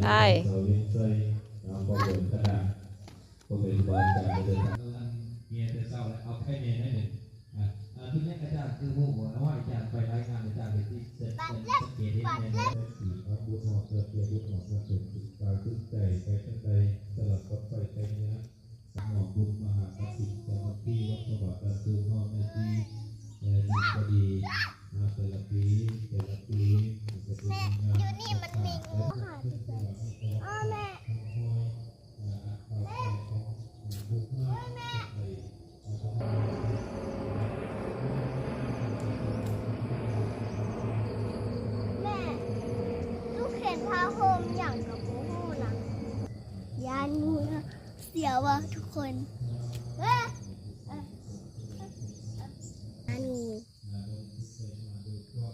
ช่เมียจะเศร้าแล้วเอาแค่เมียได้หนึ่งทีนี้อาจารย์คือผู้หัวนะว่าอาจารย์ไปรายงานอาจารย์ไปที่เสร็จเป็นสังเกตเห็นในนั้นสี่พระบุตรหอกเกิดเกียรติบุตรหอกมาเกิดสุดกายขึ้นใจไปทั้งใดตลอดกับไปใจเนี้ยหอกบุญมหาปสิทธิ์จากที่วัดสวัสดิ์คือห้องในที่ดีก็ดีแต่ละปีจะเป็นงานอยู่นี่มันมีงูหายไปไหนอ้อแม่ผ้าห่มอย่างกับโอ้โหนะยานงูนะเสียวว่ะทุกคนยานงู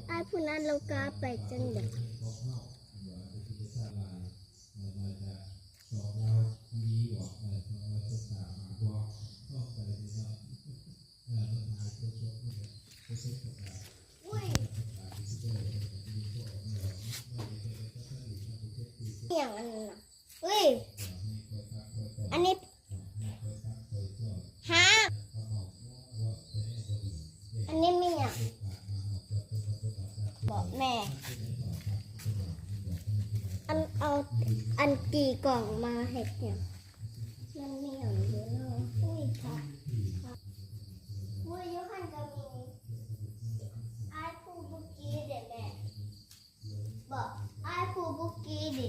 ไอ้ผู้นั้นเรากล้าไปจังเด็กอย่างนั้นนะเฮ้ยอันนี้ฮะอันนี้มีอ่ะบอกแม่เอาอันกี่กล่องมาเห็ดเนี่ยมันมีอย่างเยอะเนาะอุ้ยค่ะอุ้ยยุคันจะมีไอ้ผู้บุกี้เด็ดแม่บอกไอ้ผู้บุกี้ดิ